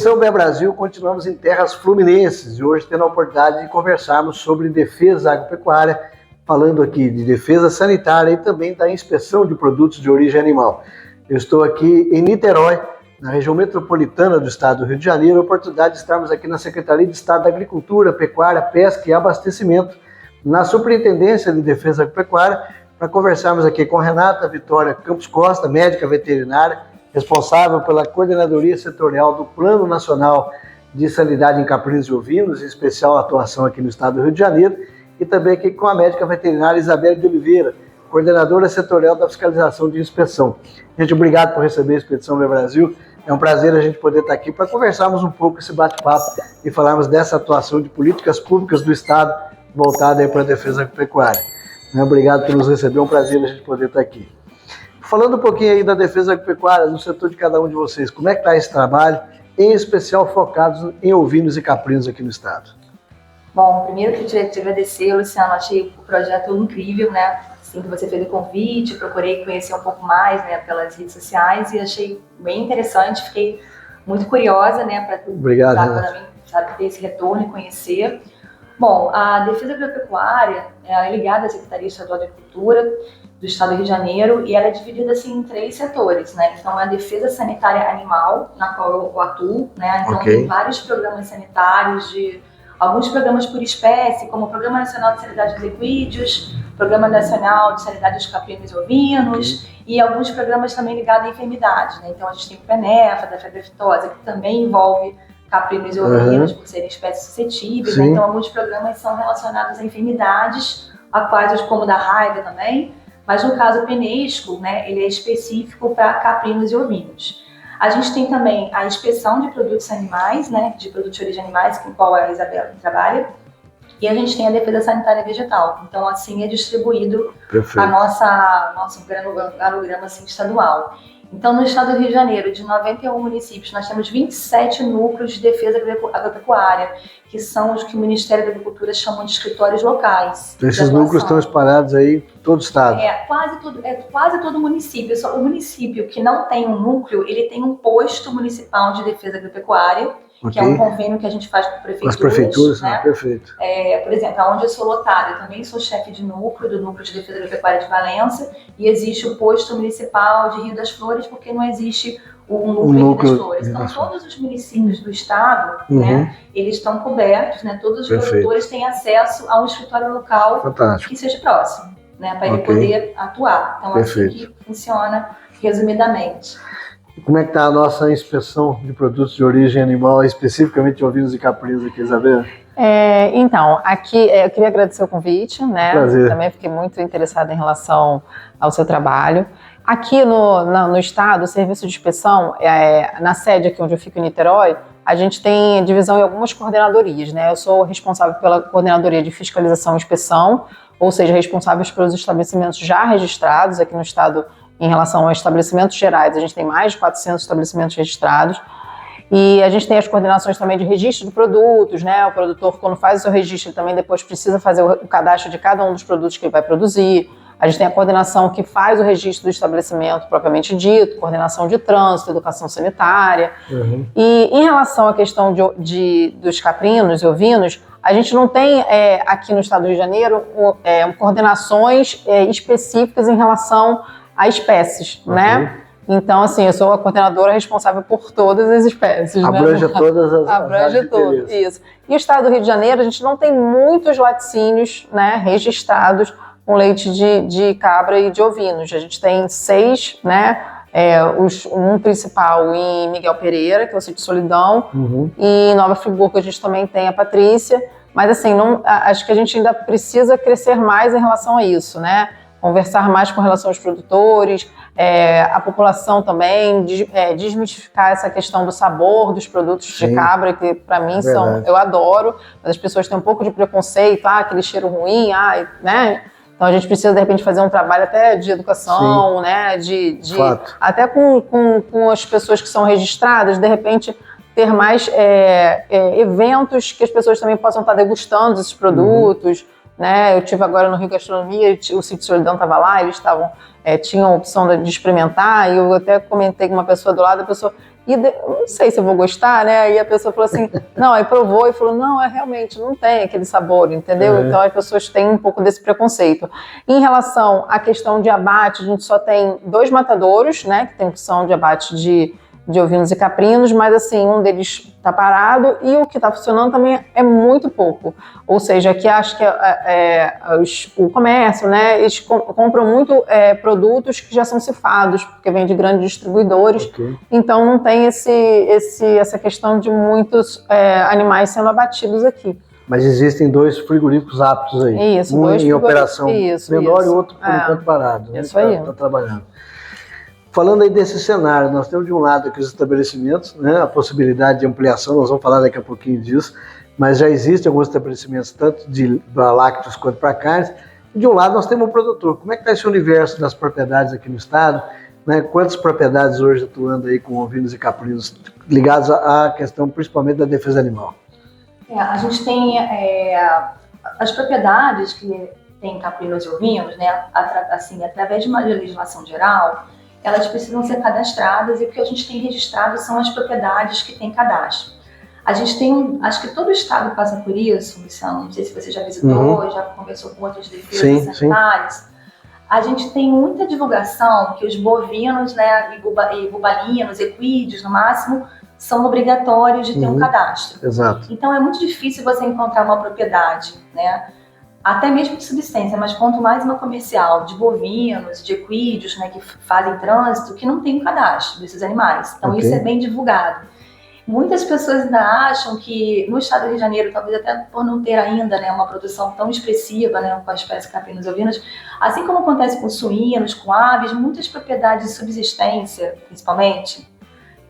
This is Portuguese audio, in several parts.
Inspeção Brasil, continuamos em terras fluminenses e hoje tendo a oportunidade de conversarmos sobre defesa agropecuária, falando aqui de defesa sanitária e também da inspeção de produtos de origem animal. Eu estou aqui em Niterói, na região metropolitana do estado do Rio de Janeiro, a oportunidade de estarmos aqui na Secretaria de Estado da Agricultura, Pecuária, Pesca e Abastecimento, na Superintendência de Defesa Agropecuária, para conversarmos aqui com Renata Vitória Campos Costa, médica veterinária, responsável pela coordenadoria setorial do Plano Nacional de Sanidade em Caprinos e Ovinos, em especial atuação aqui no estado do Rio de Janeiro, e também aqui com a médica veterinária Isabelle de Oliveira, coordenadora setorial da fiscalização de inspeção. Gente, obrigado por receber a Expedição Brasil. É um prazer a gente poder estar aqui para conversarmos um pouco esse bate-papo e falarmos dessa atuação de políticas públicas do estado voltada aí para a defesa agropecuária. Obrigado por nos receber, é um prazer a gente poder estar aqui. Falando um pouquinho aí da defesa agropecuária, no setor de cada um de vocês, como é que está esse trabalho, em especial focados em ovinos e caprinos aqui no estado? Bom, primeiro que eu queria te agradecer, Luciano, achei o projeto incrível, né? Assim que você fez o convite, procurei conhecer um pouco mais, né, pelas redes sociais e achei bem interessante, fiquei muito curiosa, né, para ter esse retorno e conhecer. Bom, a defesa agropecuária é ligada à Secretaria Estadual de Agricultura do Estado do Rio de Janeiro e ela é dividida assim em 3 setores, né? Então, é a defesa sanitária animal, na qual eu atuo, né? Então, tem vários programas sanitários, alguns programas por espécie, como o Programa Nacional de Sanidade dos Equídeos, Programa Nacional de Sanidade dos Caprinos e Ovinos, e alguns programas também ligados a enfermidades, né? Então, a gente tem o PENEFA, da febre aftosa, que também envolve caprinos e ovinos, por serem espécies suscetíveis, né? Então, alguns programas são relacionados a enfermidades, como da raiva também, mas no caso o Penesco, né, ele é específico para caprinos e ovinos. A gente tem também a inspeção de produtos animais, né, de produtos de origem animais, com qual a Isabelle trabalha, e a gente tem a defesa sanitária vegetal. Então, assim é distribuído nosso cronograma assim, estadual. Então, no estado do Rio de Janeiro, de 91 municípios, nós temos 27 núcleos de defesa agropecuária, que são os que o Ministério da Agricultura chama de escritórios locais. Esses núcleos estão espalhados aí em todo o estado? Quase todo município. Só o município que não tem um núcleo, ele tem um posto municipal de defesa agropecuária, que é um convênio que a gente faz com prefeituras. As prefeituras, né? Perfeito. Por exemplo, onde eu sou lotada, eu também sou chefe de núcleo, do Núcleo de Defesa Agropecuária de Valença, e existe o posto municipal de Rio das Flores, porque não existe o núcleo de Rio das Flores. Então, todos os municípios do estado, né, eles estão cobertos, né, todos os produtores têm acesso a um escritório local que seja próximo, né, para ele poder atuar. Então, assim que funciona resumidamente. Como é que está a nossa inspeção de produtos de origem animal, especificamente de ovinos e caprinos aqui, Isabelle? Então, aqui eu queria agradecer o convite, né? Prazer. Também fiquei muito interessada em relação ao seu trabalho. Aqui no estado, o serviço de inspeção, na sede aqui onde eu fico em Niterói, a gente tem divisão em algumas coordenadorias, né? Eu sou responsável pela coordenadoria de fiscalização e inspeção, ou seja, responsáveis pelos estabelecimentos já registrados aqui no estado. Em relação aos estabelecimentos gerais, a gente tem mais de 400 estabelecimentos registrados e a gente tem as coordenações também de registro de produtos, né? O produtor, quando faz o seu registro, ele também depois precisa fazer o cadastro de cada um dos produtos que ele vai produzir. A gente tem a coordenação que faz o registro do estabelecimento propriamente dito, coordenação de trânsito, educação sanitária. E em relação à questão dos caprinos e ovinos, a gente não tem aqui no estado do Rio de Janeiro coordenações específicas em relação a espécies, né? Então, assim, eu sou a coordenadora responsável por todas as espécies. Abrange todas as Abrange tudo, isso. E o estado do Rio de Janeiro, a gente não tem muitos laticínios, né, registrados com leite de cabra e de ovinos. A gente tem 6, né? Um principal em Miguel Pereira, que é o sítio Solidão, e em Nova Friburgo a gente também tem a Patrícia, mas assim, acho que a gente ainda precisa crescer mais em relação a isso, né? Conversar mais com relação aos produtores, a população também, desmistificar essa questão do sabor dos produtos de cabra, que para mim eu adoro, mas as pessoas têm um pouco de preconceito, aquele cheiro ruim, né? Então a gente precisa de repente fazer um trabalho até de educação, né? Até com as pessoas que são registradas, de repente ter mais eventos que as pessoas também possam estar degustando esses produtos. Né? Eu tive agora no Rio Gastronomia, o Sítio Solidão estava lá, eles tinham a opção de experimentar, e eu até comentei com uma pessoa do lado, a pessoa e não sei se eu vou gostar, né? Aí a pessoa falou assim, não, aí provou e falou, não, realmente não tem aquele sabor, entendeu? Então as pessoas têm um pouco desse preconceito. Em relação à questão de abate, a gente só tem 2 matadouros, né, que tem opção de abate de ovinos e caprinos, mas assim, um deles está parado e o que está funcionando também é muito pouco. Ou seja, aqui acho que o comércio, né, eles compram muito produtos que já são cefados, porque vem de grandes distribuidores, então não tem essa questão de muitos animais sendo abatidos aqui. Mas existem 2 frigoríficos aptos aí. Isso, um em operação menor e outro por enquanto parado. Isso aí. Está trabalhando. Falando aí desse cenário, nós temos de um lado aqui os estabelecimentos, né, a possibilidade de ampliação, nós vamos falar daqui a pouquinho disso, mas já existem alguns estabelecimentos, tanto para lácteos quanto para carnes. E de um lado nós temos o produtor. Como é que está esse universo das propriedades aqui no estado? Né, quantas propriedades hoje atuando aí com ovinos e caprinos ligados à questão principalmente da defesa animal? A gente tem as propriedades que têm caprinos e ovinos, né, assim, através de uma legislação geral, elas precisam ser cadastradas e o que a gente tem registrado são as propriedades que têm cadastro. A gente tem, acho que todo o estado passa por isso, Luciano, não sei se você já visitou, já conversou com outras defesas sanitárias. A gente tem muita divulgação que os bovinos, né, e bubalinos, equídeos, no máximo, são obrigatórios de ter um cadastro. Exato. Então é muito difícil você encontrar uma propriedade, né, até mesmo de subsistência, mas quanto mais uma comercial de bovinos, de equídeos, né, que fazem trânsito, que não tem um cadastro desses animais. Então isso é bem divulgado. Muitas pessoas ainda acham que no estado do Rio de Janeiro, talvez até por não ter ainda, né, uma produção tão expressiva, né, com as espécies caprinos e ovinos, assim como acontece com suínos, com aves, muitas propriedades de subsistência, principalmente,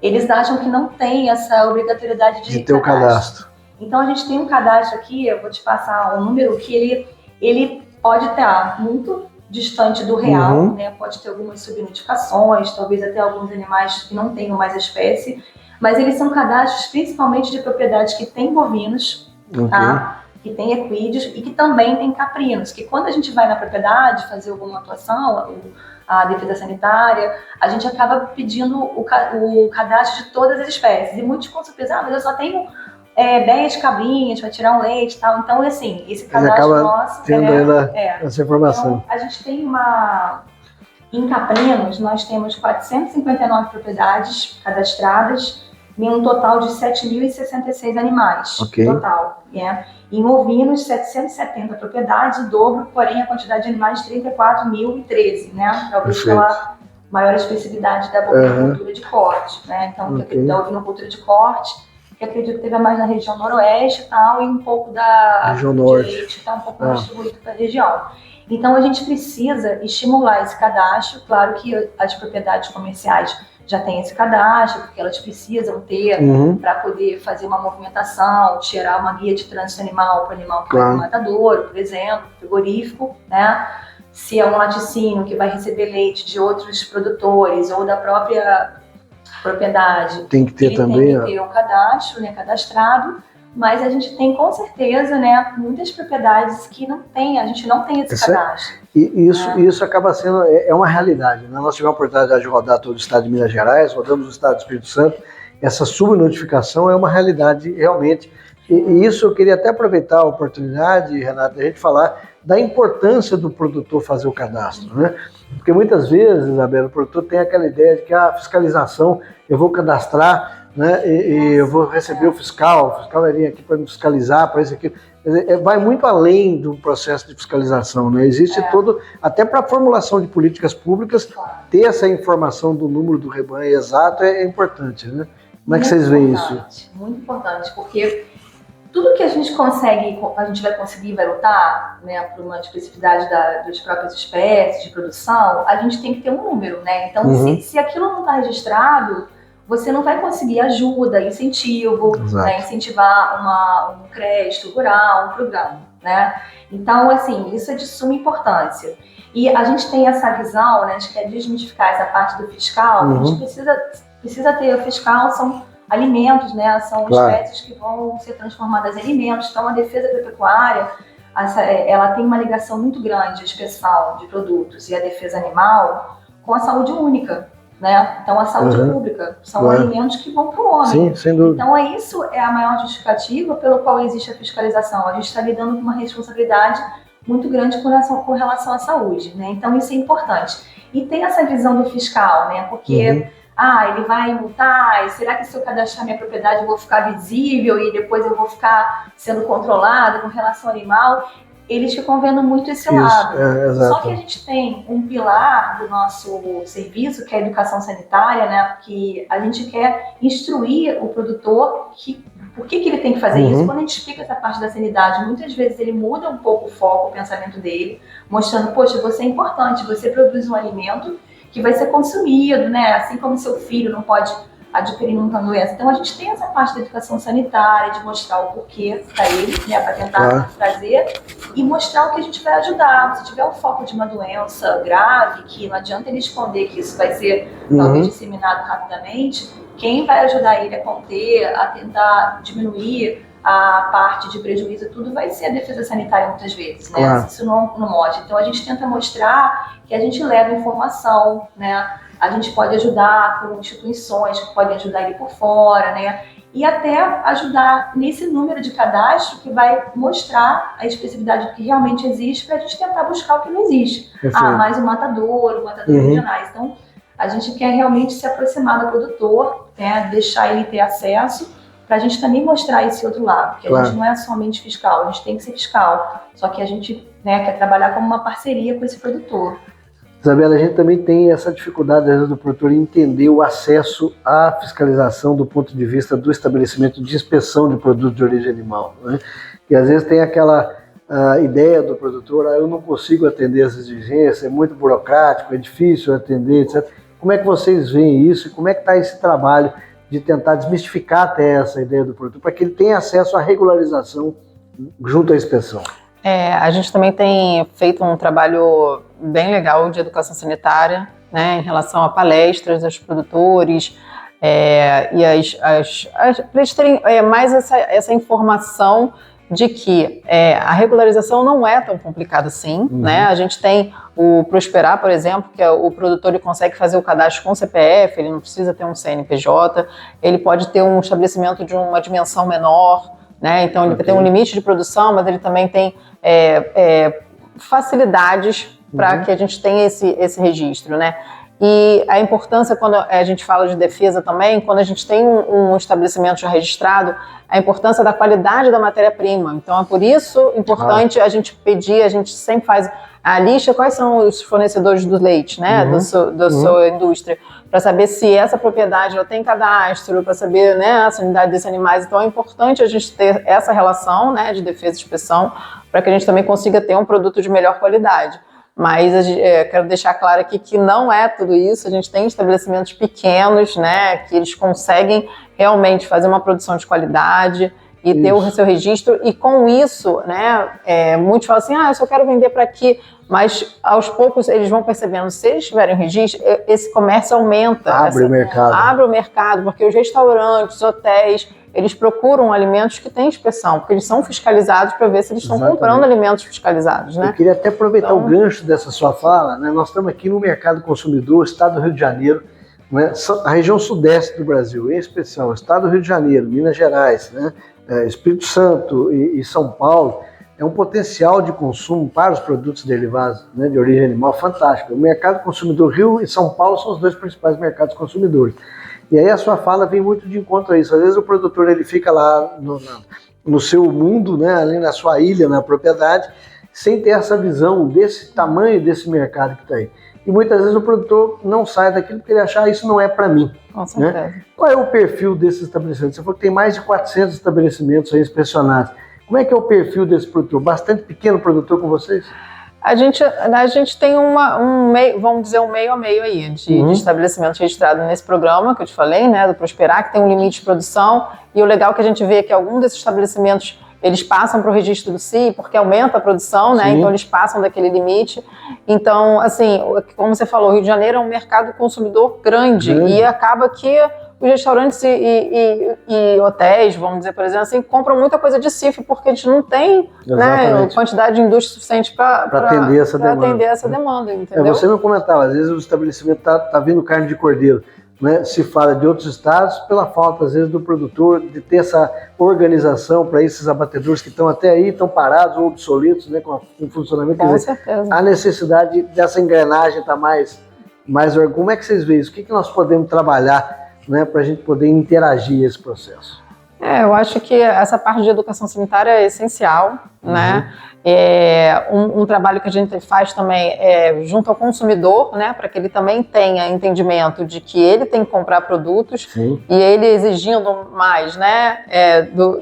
eles acham que não tem essa obrigatoriedade de ter o cadastro. Então a gente tem um cadastro aqui, eu vou te passar um número que ele pode estar muito distante do real, né? Pode ter algumas subnotificações, talvez até alguns animais que não tenham mais a espécie, mas eles são cadastros principalmente de propriedades que têm bovinos, tá? Que tem equídeos e que também tem caprinos, que quando a gente vai na propriedade fazer alguma atuação, a defesa sanitária, a gente acaba pedindo o cadastro de todas as espécies. E muitos com surpresa, mas eu só tenho 10 cabrinhas para tirar um leite e tal. Então, assim, esse cadastro nosso tendo essa informação. Então, a gente tem em caprinos, nós temos 459 propriedades cadastradas em um total de 7.066 animais. Total. Em ovinos, 770 propriedades, o dobro, porém a quantidade de animais 34.013, né? Talvez pela maior especificidade da bovinocultura de corte, né? Então, da bovinocultura de corte, que acredito que teve mais na região noroeste e tal, e um pouco da região norte, que está um pouco mais distribuído para a região. Então, a gente precisa estimular esse cadastro. Claro que as propriedades comerciais já têm esse cadastro, porque elas precisam ter para poder fazer uma movimentação, tirar uma guia de trânsito animal para o animal que vai no matadouro, por exemplo, frigorífico, né? Se é um laticínio que vai receber leite de outros produtores ou da própria propriedade, tem que ter também, tem que ter um cadastro, né, cadastrado, mas a gente tem com certeza, né, muitas propriedades que a gente não tem esse cadastro. E isso acaba sendo, uma realidade, né? Nós tivemos a oportunidade de rodar todo o estado de Minas Gerais, rodamos o estado do Espírito Santo, essa subnotificação é uma realidade realmente, e isso eu queria até aproveitar a oportunidade, Renata, de a gente falar da importância do produtor fazer o cadastro, né? Porque muitas vezes, Isabela, o produtor tem aquela ideia de que a fiscalização, eu vou cadastrar, né, e eu vou receber o fiscal vai vir aqui para me fiscalizar, para isso aqui. Vai muito além do processo de fiscalização, né? Existe todo, até para a formulação de políticas públicas, ter essa informação do número do rebanho exato é importante, né? Como é que vocês veem isso? Muito importante, porque tudo que a gente vai conseguir, vai lutar, né, por uma especificidade das próprias espécies, de produção, a gente tem que ter um número, né? Então, se aquilo não está registrado, você não vai conseguir ajuda, incentivo, né, incentivar um crédito rural, um programa, né? Então, assim, isso é de suma importância. E a gente tem essa visão, né, a gente quer desmistificar essa parte do fiscal, a gente precisa ter o fiscal, são alimentos, né? São espécies que vão ser transformadas em alimentos. Então, a defesa agropecuária, ela tem uma ligação muito grande, a inspeção de produtos e a defesa animal, com a saúde única, né? Então, a saúde pública são alimentos que vão para o homem. Sim, sem dúvida. Então, isso é a maior justificativa pelo qual existe a fiscalização. A gente está lidando com uma responsabilidade muito grande com relação à saúde, né? Então, isso é importante. E tem essa visão do fiscal, né? Porque, ele vai multar, e será que se eu cadastrar minha propriedade eu vou ficar visível e depois eu vou ficar sendo controlado com relação ao animal? Eles ficam vendo muito esse lado. Só que a gente tem um pilar do nosso serviço, que é a educação sanitária, né? Que a gente quer instruir o produtor por que ele tem que fazer isso. Quando a gente explica essa parte da sanidade, muitas vezes ele muda um pouco o foco, o pensamento dele, mostrando, poxa, você é importante, você produz um alimento que vai ser consumido, né? Assim como seu filho não pode adquirir nunca doença. Então a gente tem essa parte da educação sanitária, de mostrar o porquê para ele, né? Para tentar trazer e mostrar o que a gente vai ajudar. Se tiver o foco de uma doença grave, que não adianta ele esconder que isso vai ser talvez disseminado rapidamente, quem vai ajudar ele a conter, a tentar diminuir a parte de prejuízo, tudo vai ser a defesa sanitária muitas vezes, né? Se isso não mostra. Então a gente tenta mostrar que a gente leva informação, né? A gente pode ajudar com instituições que podem ajudar ele por fora, né? E até ajudar nesse número de cadastro que vai mostrar a especificidade que realmente existe para a gente tentar buscar o que não existe. Mais um matadouro regionais. Então, a gente quer realmente se aproximar do produtor, né? Deixar ele ter acesso, para a gente também mostrar esse outro lado, que a gente não é somente fiscal, a gente tem que ser fiscal, só que a gente, né, quer trabalhar como uma parceria com esse produtor. Isabela, a gente também tem essa dificuldade, às vezes, do produtor entender o acesso à fiscalização do ponto de vista do estabelecimento de inspeção de produtos de origem animal, né? E às vezes tem aquela ideia do produtor, eu não consigo atender essa exigência, é muito burocrático, é difícil atender, etc. Como é que vocês veem isso e como é que está esse trabalho de tentar desmistificar até essa ideia do produtor, para que ele tenha acesso à regularização junto à inspeção? A gente também tem feito um trabalho bem legal de educação sanitária, né, em relação a palestras aos produtores, e para eles terem mais essa informação de que a regularização não é tão complicada assim, né? A gente tem o Prosperar, por exemplo, que o produtor ele consegue fazer o cadastro com CPF, ele não precisa ter um CNPJ, ele pode ter um estabelecimento de uma dimensão menor, né? Então ele tem um limite de produção, mas ele também tem facilidades para que a gente tenha esse registro, né? E a importância, quando a gente fala de defesa também, quando a gente tem um estabelecimento já registrado, a importância da qualidade da matéria-prima. Então, é por isso importante a gente pedir, a gente sempre faz a lista, quais são os fornecedores do leite, né, da sua indústria, para saber se essa propriedade ela tem cadastro, para saber, né, a sanidade desses animais. Então, é importante a gente ter essa relação, né, de defesa e inspeção, para que a gente também consiga ter um produto de melhor qualidade. Mas quero deixar claro aqui que não é tudo isso, a gente tem estabelecimentos pequenos, né, que eles conseguem realmente fazer uma produção de qualidade e ter o seu registro, e com isso, né, muitos falam assim, eu só quero vender para aqui, mas aos poucos eles vão percebendo, se eles tiverem registro, esse comércio aumenta. Abre o mercado. Abre o mercado, porque os restaurantes, hotéis, eles procuram alimentos que têm inspeção, porque eles são fiscalizados para ver se eles estão comprando alimentos fiscalizados, né? Eu queria até aproveitar o gancho dessa sua fala, né? Nós estamos aqui no mercado consumidor, estado do Rio de Janeiro, né? A região sudeste do Brasil, em especial, estado do Rio de Janeiro, Minas Gerais, né? Espírito Santo e São Paulo, é um potencial de consumo para os produtos derivados, né, de origem animal fantástico. O mercado consumidor Rio e São Paulo são os dois principais mercados consumidores. E aí a sua fala vem muito de encontro a isso. Às vezes o produtor ele fica lá no seu mundo, né, ali na sua ilha, na propriedade, sem ter essa visão desse tamanho desse mercado que está aí. E muitas vezes o produtor não sai daquilo porque ele acha, isso não é para mim. Com certeza. Né? Qual é o perfil desses estabelecimentos? Você falou que tem mais de 400 estabelecimentos aí inspecionados. Como é que é o perfil desse produtor? Bastante pequeno produtor com vocês? A gente tem um meio, vamos dizer, um meio a meio aí de estabelecimentos registrados nesse programa que eu te falei, né, do Prosperar, que tem um limite de produção, e o legal é que a gente vê que algum desses estabelecimentos eles passam para o registro do CIE, porque aumenta a produção, né? Então eles passam daquele limite. Então, assim, como você falou, o Rio de Janeiro é um mercado consumidor grande. E acaba que os restaurantes e hotéis, vamos dizer, por exemplo, assim, compram muita coisa de CIF, porque a gente não tem, né, quantidade de indústria suficiente para atender essa demanda, entendeu? Você me comentava, às vezes o estabelecimento tá vindo carne de cordeiro, né? Se fala de outros estados pela falta, às vezes, do produtor de ter essa organização para esses abatedores que estão até aí, estão parados ou obsoletos, né, com funcionamento. Com certeza. A necessidade dessa engrenagem está mais. Como é que vocês veem isso? O que nós podemos trabalhar, né, para a gente poder interagir esse processo? Eu acho que essa parte de educação sanitária é essencial, né? Um trabalho que a gente faz também junto ao consumidor, né? Para que ele também tenha entendimento de que ele tem que comprar produtos. Sim. E ele exigindo mais, né?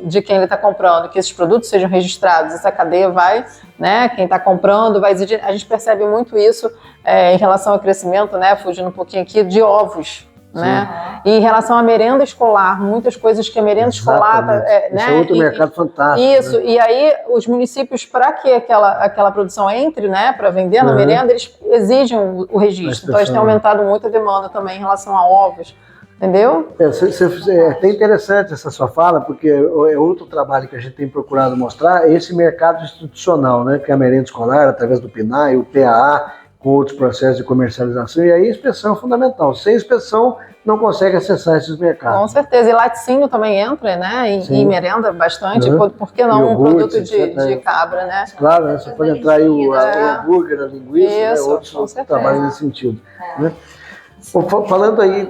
De quem ele está comprando, que esses produtos sejam registrados, essa cadeia vai, né? Quem está comprando vai exigir. A gente percebe muito isso em relação ao crescimento, né? Fugindo um pouquinho aqui, de ovos. Né? E em relação à merenda escolar, muitas coisas que a merenda escolar... né? Isso é outro mercado fantástico. Isso, né? E aí os municípios, para que aquela produção entre, né, para vender na merenda, eles exigem o registro. Então eles têm aumentado muito a demanda também em relação a ovos, entendeu? É até interessante essa sua fala, porque é outro trabalho que a gente tem procurado mostrar, esse mercado institucional, né, que é a merenda escolar, através do PNAE, o PAA, com outros processos de comercialização, e aí a inspeção é fundamental. Sem inspeção, não consegue acessar esses mercados. Com certeza, e laticínio também entra, né, e merenda bastante, por que não um produto de cabra, né? Claro, né? Você pode entrar aí o hambúrguer, a linguiça, isso, né? Outros trabalhos nesse sentido. Né? Falando aí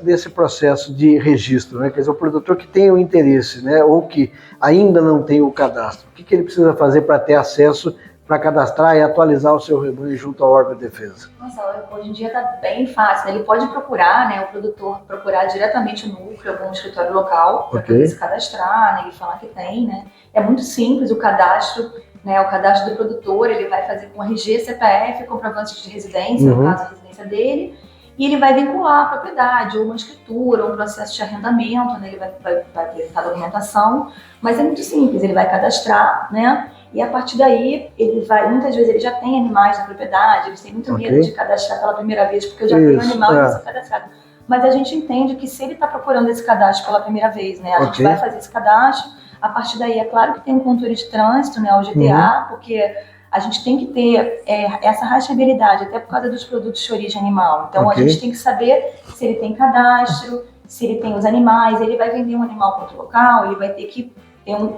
desse processo de registro, né? Quer dizer, o produtor que tem o interesse, né, ou que ainda não tem o cadastro, o que ele precisa fazer para ter acesso, para cadastrar e atualizar o seu rebanho junto ao órgão de defesa? Nossa, hoje em dia está bem fácil, né? Ele pode procurar, né, o produtor procurar diretamente o núcleo, algum escritório local, para poder se cadastrar, né, e falar que tem, né? É muito simples o cadastro, né? O cadastro do produtor, ele vai fazer com RG, CPF, comprovante de residência, no caso a residência dele, e ele vai vincular a propriedade, ou uma escritura, ou um processo de arrendamento, né? Ele vai apresentar a documentação, mas é muito simples, ele vai cadastrar, né? E a partir daí, ele vai, muitas vezes ele já tem animais na propriedade, eles têm muito medo de cadastrar pela primeira vez, porque eu já tenho animal e não sou cadastrado. Mas a gente entende que se ele está procurando esse cadastro pela primeira vez, né, a gente vai fazer esse cadastro, a partir daí é claro que tem um controle de trânsito, né, o GTA, porque a gente tem que ter essa rastreabilidade, até por causa dos produtos de origem animal. Então a gente tem que saber se ele tem cadastro, se ele tem os animais, ele vai vender um animal para outro local, ele vai ter que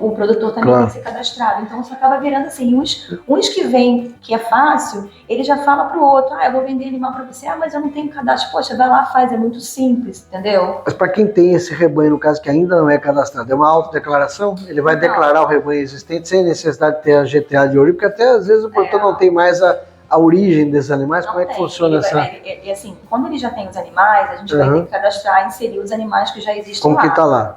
o produtor também tem que ser cadastrado. Então isso acaba virando assim, uns que vêm, que é fácil, ele já fala pro outro, eu vou vender animal para você, mas eu não tenho cadastro. Poxa, vai lá, faz, é muito simples, entendeu? Mas para quem tem esse rebanho, no caso, que ainda não é cadastrado, é uma autodeclaração? Ele vai declarar o rebanho existente sem necessidade de ter a GTA de origem, porque até às vezes o produtor não tem mais a origem desses animais, como é que funciona essa... assim, quando ele já tem os animais, a gente vai ter que cadastrar e inserir os animais que já existem lá. Como que está lá.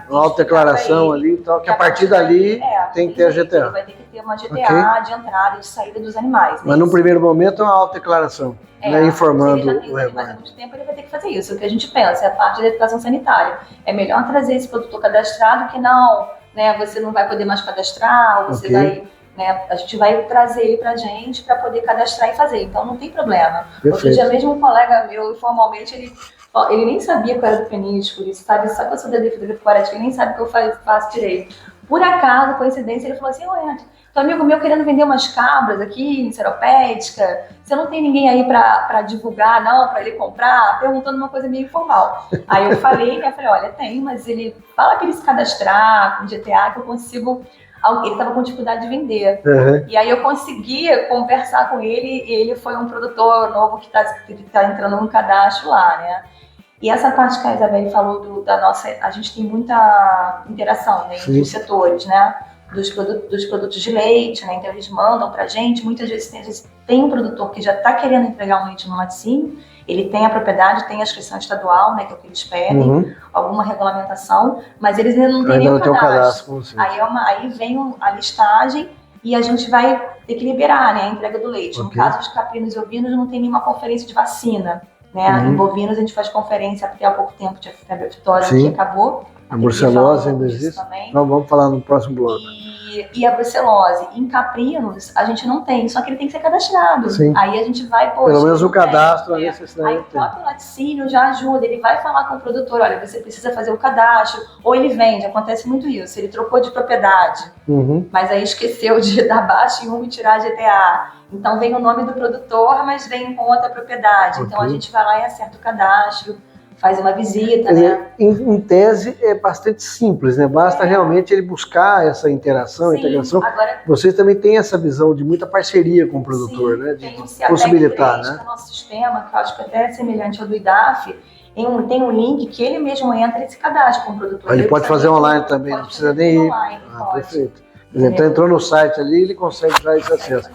Uma autodeclaração ali, então, que a partir dali tem que ter a GTA. Ele vai ter que ter uma GTA de entrada e de saída dos animais. Mas no primeiro momento é uma autodeclaração, né, informando o rebanho. Mas há muito tempo ele vai ter que fazer isso. O que a gente pensa é a parte da educação sanitária. É melhor trazer esse produtor cadastrado que não, né, você não vai poder mais cadastrar, ou você vai... Né, a gente vai trazer ele pra gente para poder cadastrar e fazer, então não tem problema. Perfeito. Outro dia mesmo um colega meu, informalmente, ele nem sabia que eu era do PNIS, por isso, sabe? Só que eu sou da defesa pecuária, ele nem sabe que eu faço direito. Por acaso, coincidência, ele falou assim, Renato, teu amigo meu querendo vender umas cabras aqui em Seropédica, você não tem ninguém aí pra divulgar, não, pra ele comprar? Perguntando uma coisa meio informal. Aí eu falei, olha, tem, mas ele fala pra ele se cadastrar com GTA que eu consigo... Ele estava com dificuldade de vender. E aí eu consegui conversar com ele, e ele foi um produtor novo que tá entrando no cadastro lá, né? E essa parte que a Isabelle falou da nossa... A gente tem muita interação, né, entre os setores, né? Dos produtos de leite, né? Então eles mandam pra gente. Muitas vezes tem um produtor que já está querendo entregar um leite no laticínio, ele tem a propriedade, tem a inscrição estadual, né, que é o que eles pedem, alguma regulamentação, mas eles ainda não têm nenhum cadastro. Aí vem a listagem e a gente vai ter que liberar, né, a entrega do leite. No caso dos caprinos e ovinos, não tem nenhuma conferência de vacina. Né? Em bovinos a gente faz conferência, porque há pouco tempo tinha febre aftosa que acabou. A brucelose ainda existe? Não, vamos falar no próximo bloco. E a brucelose. Em caprinos, a gente não tem, só que ele tem que ser cadastrado. Sim. Aí a gente vai... Pelo menos o cadastro, a necessidade. Aí o próprio laticínio já ajuda, ele vai falar com o produtor, olha, você precisa fazer o cadastro, ou ele vende, acontece muito isso, ele trocou de propriedade, mas aí esqueceu de dar baixo em uma e tirar a GTA. Então vem o nome do produtor, mas vem com outra propriedade. Então a gente vai lá e acerta o cadastro, faz uma visita, né? Em tese é bastante simples, né? Basta realmente ele buscar essa interação, integração. Agora, vocês também têm essa visão de muita parceria com o produtor, né? De possibilitar, né? Que é o nosso sistema, que eu acho que até é semelhante ao do IDAF, tem um link que ele mesmo entra e se cadastra com o produtor. Ele pode fazer online também, não precisa nem ir. Perfeito. Então entrou no site ali, ele consegue dar esse acesso.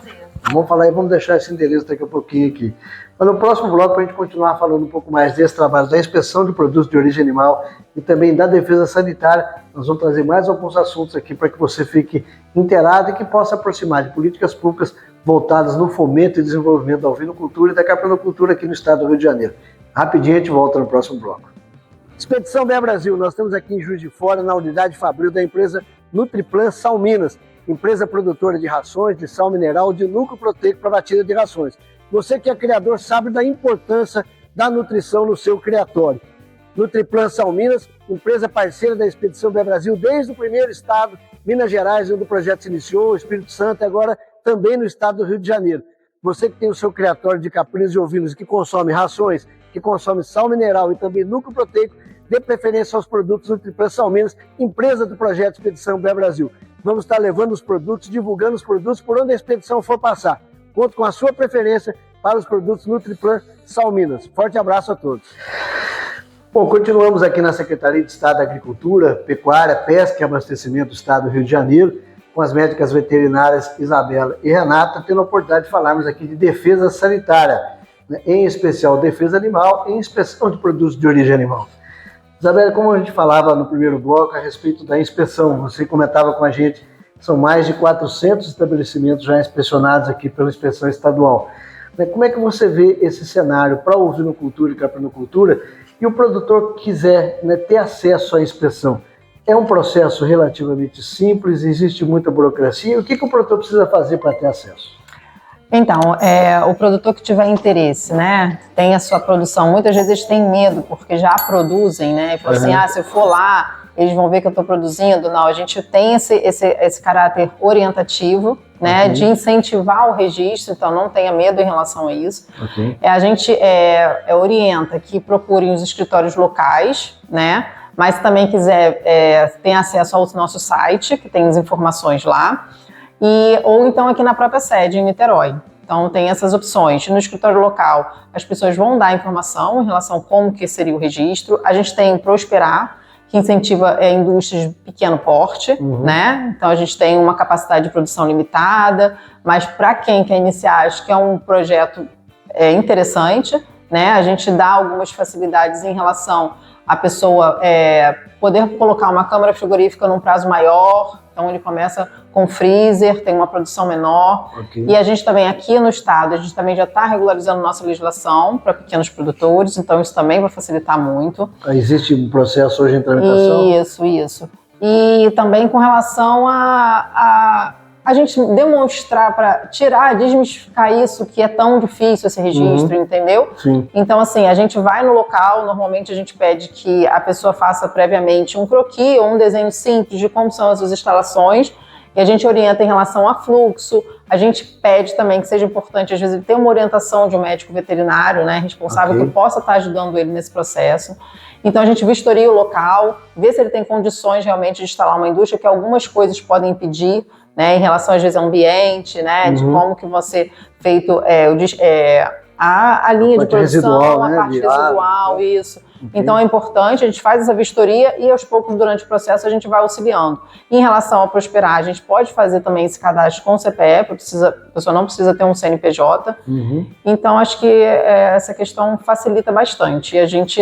Vamos falar e vamos deixar esse endereço daqui a pouquinho aqui. Mas no próximo bloco, para a gente continuar falando um pouco mais desse trabalho da inspeção de produtos de origem animal e também da defesa sanitária, nós vamos trazer mais alguns assuntos aqui para que você fique inteirado e que possa aproximar de políticas públicas voltadas no fomento e desenvolvimento da ovinocultura e da caprinocultura aqui no estado do Rio de Janeiro. Rapidinho a gente volta no próximo bloco. Expedição BE Brasil, nós estamos aqui em Juiz de Fora, na unidade fabril da empresa Nutriplan Salminas, empresa produtora de rações, de sal mineral, de núcleo proteico para batida de rações. Você que é criador sabe da importância da nutrição no seu criatório. Nutriplan Salminas, empresa parceira da Expedição BE Brasil desde o primeiro estado, Minas Gerais, onde o projeto se iniciou, o Espírito Santo e agora também no estado do Rio de Janeiro. Você que tem o seu criatório de caprinos e ovinos que consome rações, que consome sal mineral e também núcleo proteico, dê preferência aos produtos Nutriplan Salminas, empresa do projeto Expedição BE Brasil. Vamos estar levando os produtos, divulgando os produtos por onde a expedição for passar. Conto com a sua preferência para os produtos Nutriplan Salminas. Forte abraço a todos. Bom, continuamos aqui na Secretaria de Estado da Agricultura, Pecuária, Pesca e Abastecimento do Estado do Rio de Janeiro, com as médicas veterinárias Isabela e Renata, tendo a oportunidade de falarmos aqui de defesa sanitária, né, em especial defesa animal e inspeção de produtos de origem animal. Isabela, como a gente falava no primeiro bloco a respeito da inspeção, você comentava com a gente, são mais de 400 estabelecimentos já inspecionados aqui pela inspeção estadual. Como é que você vê esse cenário para a ovinocultura e caprinocultura e o produtor quiser, né, ter acesso à inspeção? É um processo relativamente simples, existe muita burocracia. O que o produtor precisa fazer para ter acesso? Então, o produtor que tiver interesse, né, tem a sua produção, muitas vezes eles têm medo, porque já produzem, né, e falam assim, se eu for lá, eles vão ver que eu estou produzindo. Não, a gente tem esse caráter orientativo, né, de incentivar o registro, então não tenha medo em relação a isso. A gente orienta que procurem os escritórios locais, né, mas se também quiser, tem acesso ao nosso site, que tem as informações lá, ou então aqui na própria sede, em Niterói. Então tem essas opções. No escritório local, as pessoas vão dar informação em relação a como que seria o registro. A gente tem o Prosperar, que incentiva indústrias de pequeno porte, né? Então a gente tem uma capacidade de produção limitada, mas para quem quer iniciar, acho que é um projeto interessante, né? A gente dá algumas facilidades em relação à pessoa poder colocar uma câmara frigorífica num prazo maior. Então ele começa com freezer, tem uma produção menor. E a gente também aqui no estado, a gente também já está regularizando nossa legislação para pequenos produtores, então isso também vai facilitar muito. Existe um processo hoje em tramitação? Isso. E também com relação a gente demonstrar, para desmistificar isso, que é tão difícil esse registro, entendeu? Sim. Então, assim, a gente vai no local, normalmente a gente pede que a pessoa faça previamente um croquis ou um desenho simples de como são as suas instalações, e a gente orienta em relação a fluxo. A gente pede também que seja importante, às vezes, ter uma orientação de um médico veterinário, né, responsável, que possa estar ajudando ele nesse processo. Então, a gente vistoria o local, vê se ele tem condições realmente de instalar uma indústria, que algumas coisas podem impedir, né, em relação, às vezes, ao ambiente, né, de como que vai ser feito a linha de produção, residual, a né, parte residual, isso. Então é importante, a gente faz essa vistoria e aos poucos durante o processo a gente vai auxiliando. Em relação ao Prosperar, a gente pode fazer também esse cadastro com o CPF, a pessoa não precisa ter um CNPJ. Então acho que essa questão facilita bastante. E a gente,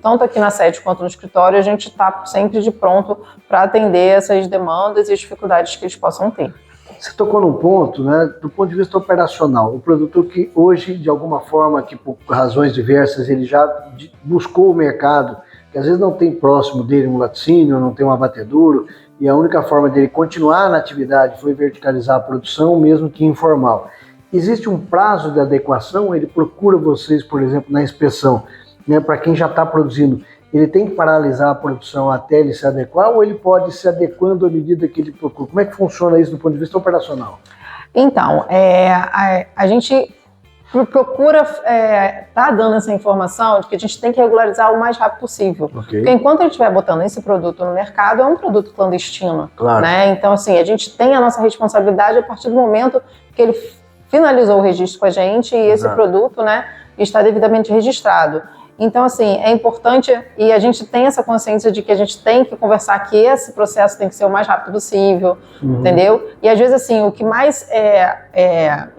tanto aqui na sede quanto no escritório, a gente está sempre de pronto para atender essas demandas e as dificuldades que eles possam ter. Você tocou num ponto, né, do ponto de vista operacional, o produtor que hoje, de alguma forma, que por razões diversas, ele já buscou o mercado, que às vezes não tem próximo dele um laticínio, não tem um abatedouro, e a única forma dele continuar na atividade foi verticalizar a produção, mesmo que informal. Existe um prazo de adequação? Ele procura vocês, por exemplo, na inspeção, né, para quem já está produzindo, ele tem que paralisar a produção até ele se adequar, ou ele pode se adequando à medida que ele procura? Como é que funciona isso do ponto de vista operacional? Então, a gente procura tá dando essa informação de que a gente tem que regularizar o mais rápido possível. Okay. Porque enquanto a gente estiver botando esse produto no mercado, é um produto clandestino. Claro. Né? Então, assim, a gente tem a nossa responsabilidade a partir do momento que ele finalizou o registro com a gente e esse produto, né, está devidamente registrado. Então, assim, é importante, e a gente tem essa consciência de que a gente tem que conversar que esse processo tem que ser o mais rápido possível, entendeu? E às vezes, assim, o que mais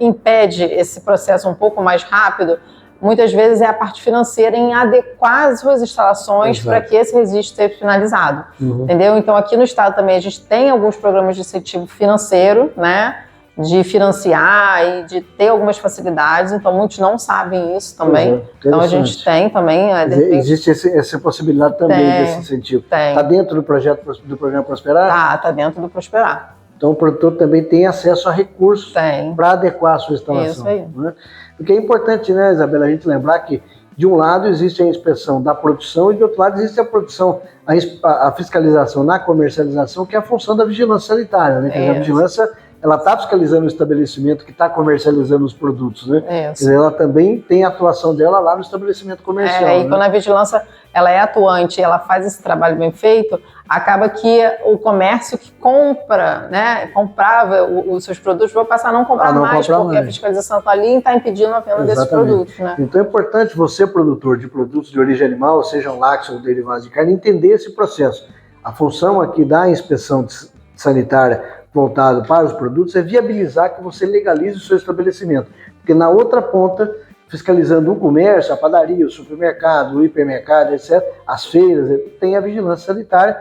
impede esse processo um pouco mais rápido, muitas vezes é a parte financeira em adequar as suas instalações para que esse registro seja finalizado, entendeu? Então, aqui no estado também a gente tem alguns programas de incentivo financeiro, né, de financiar e de ter algumas facilidades, então muitos não sabem isso também. Então a gente tem também. Existe essa possibilidade também desse incentivo. Está dentro do projeto do programa Prosperar? Está dentro do Prosperar. Então o produtor também tem acesso a recursos para adequar a sua instalação. Isso aí. Né? Porque é importante, né, Isabela, a gente lembrar que de um lado existe a inspeção da produção e de outro lado existe a produção, a fiscalização na comercialização, que é a função da vigilância sanitária, né? A vigilância, ela está fiscalizando o estabelecimento que está comercializando os produtos, né? Quer dizer, ela também tem a atuação dela lá no estabelecimento comercial. E quando a vigilância ela é atuante, ela faz esse trabalho bem feito, acaba que o comércio que compra, né, comprava os seus produtos, vai passar a não comprar mais, porque a fiscalização está ali e está impedindo a venda desses produtos. Né? Então é importante você, produtor de produtos de origem animal, sejam lácteos ou derivados de carne, entender esse processo. A função aqui da inspeção sanitária voltado para os produtos é viabilizar que você legalize o seu estabelecimento. Porque na outra ponta, fiscalizando o comércio, a padaria, o supermercado, o hipermercado, etc., as feiras, tem a vigilância sanitária,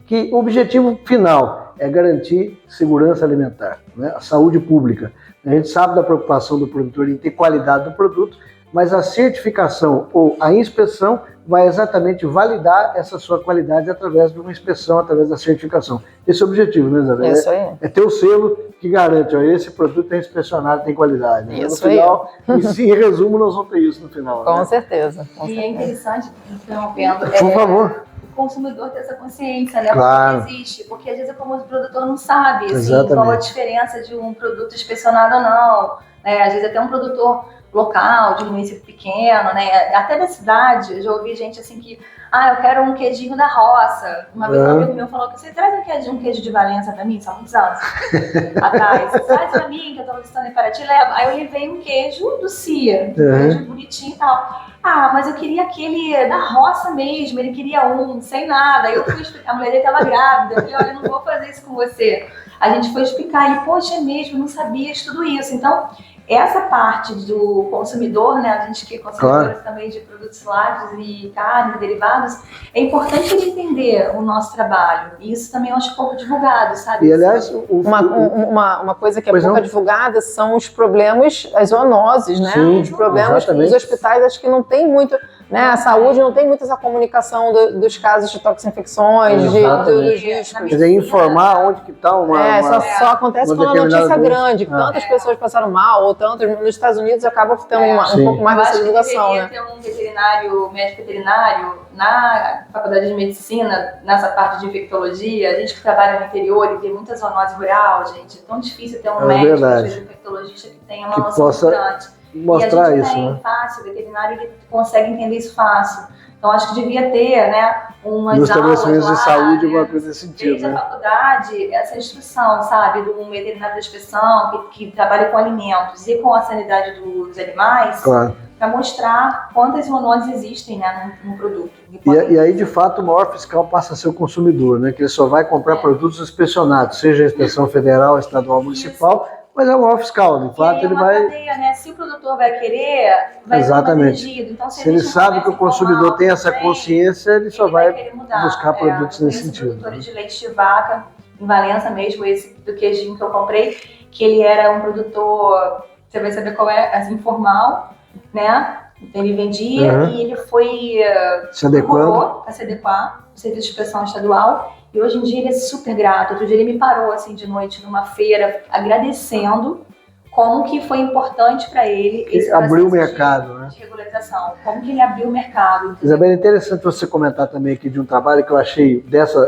que o objetivo final é garantir segurança alimentar, né? A saúde pública. A gente sabe da preocupação do produtor em ter qualidade do produto, mas a certificação ou a inspeção vai exatamente validar essa sua qualidade através de uma inspeção, através da certificação. Esse é o objetivo, né, Isabela? Isso aí. É ter o selo que garante, ó, esse produto é inspecionado, tem qualidade. Isso no final, aí. E sim, em resumo, nós vamos ter isso no final. Com né? certeza. É interessante, interrompendo, por favor. O consumidor ter essa consciência, né? Claro. Porque existe, porque às vezes o produtor não sabe assim, qual a diferença de um produto inspecionado ou não. Né? Às vezes até um produtor local, de um município pequeno, né? Até da cidade, eu já ouvi gente assim que, eu quero um queijinho da roça. Uma vez um amigo meu falou que você traz um queijo de Valença pra mim, são muitos anos atrás. Traz pra mim, que eu tô visitando em Paraty, leva. Aí eu levei um queijo do Cia, um queijo bonitinho e tal. Mas eu queria aquele da roça mesmo, ele queria um, sem nada. Aí eu fui explicar, a mulher dele tava grávida, eu falei, olha, eu não vou fazer isso com você. A gente foi explicar, ele, poxa, é mesmo, não sabia de tudo isso. Então, essa parte do consumidor, né, a gente que é consumidores também de produtos lácteos e carnes, derivados, é importante ele entender o nosso trabalho. E isso também eu acho pouco divulgado, sabe? E, aliás, uma coisa que é pouco divulgada são os problemas, as zoonoses, né? Sim, os problemas nos hospitais, acho que não tem muito... Né, a saúde não tem muito essa comunicação dos casos de toxinfecções, dos riscos. Quer dizer, informar onde que está só acontece quando a notícia é grande, tantas pessoas passaram mal, ou tantas, nos Estados Unidos acaba tendo um pouco mais dessa divulgação. Eu acho que deveria ter um médico veterinário na faculdade de medicina, nessa parte de infectologia. A gente que trabalha no interior e vê muita zoonose rural, gente, é tão difícil ter um médico infectologista que tenha uma noção grande. Mostrar e a gente isso, tem né? fácil, o veterinário ele consegue entender isso fácil. Então acho que devia ter, né, umas nos estabelecimentos de saúde, né, alguma coisa nesse sentido. Desde a faculdade, essa instrução, sabe, de um veterinário da inspeção que trabalha com alimentos e com a sanidade dos animais, para mostrar quantas zoonoses existem, né, no produto. E aí, de fato, o maior fiscal passa a ser o consumidor, né? Que ele só vai comprar produtos inspecionados, seja a inspeção federal, estadual, municipal. Mas é o maior fiscal, de fato ele vai... Cadeia, né? Se o produtor vai querer, vai ser protegido. Então, se ele sabe que o consumidor tem essa consciência, ele só vai buscar produtos nesse sentido. Produtores de leite de vaca, em Valença mesmo, esse do queijinho que eu comprei, que ele era um produtor, você vai saber qual é, informal, né? Então ele vendia e ele foi se adequando para se adequar ao serviço de inspeção estadual. E hoje em dia ele é super grato. Outro dia ele me parou assim de noite numa feira agradecendo como que foi importante para ele esse abriu o mercado, né? De regularização, como que ele abriu o mercado. Isabela, é interessante você comentar também aqui de um trabalho que eu achei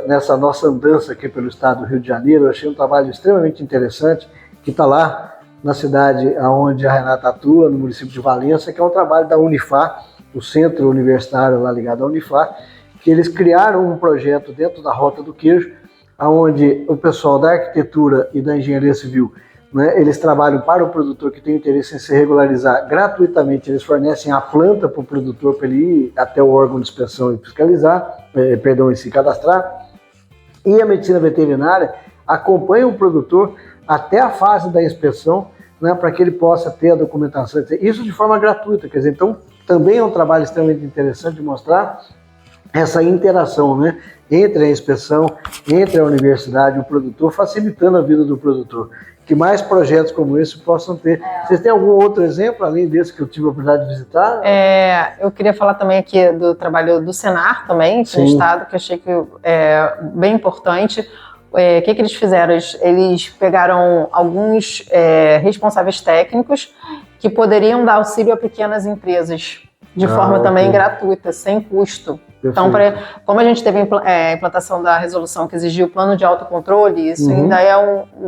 nessa nossa andança aqui pelo estado do Rio de Janeiro, eu achei um trabalho extremamente interessante, que está lá na cidade onde a Renata atua, no município de Valença, que é um trabalho da Unifar, o centro universitário lá ligado à Unifar, que eles criaram um projeto dentro da Rota do Queijo, onde o pessoal da arquitetura e da engenharia civil, né, eles trabalham para o produtor que tem interesse em se regularizar gratuitamente, eles fornecem a planta para o produtor para ele ir até o órgão de inspeção e fiscalizar, e se cadastrar, e a medicina veterinária acompanha o produtor até a fase da inspeção, né, para que ele possa ter a documentação, isso de forma gratuita, quer dizer, então também é um trabalho extremamente interessante de mostrar essa interação, né, entre a inspeção, entre a universidade e o produtor, facilitando a vida do produtor. Que mais projetos como esse possam ter. Vocês têm algum outro exemplo, além desse que eu tive a oportunidade de visitar? Eu queria falar também aqui do trabalho do Senar também, no estado, que eu achei que é bem importante. O que eles fizeram? Eles pegaram alguns responsáveis técnicos que poderiam dar auxílio a pequenas empresas de forma também gratuita, sem custo. Então, como a gente teve a implantação da resolução que exigiu o plano de autocontrole, isso ainda é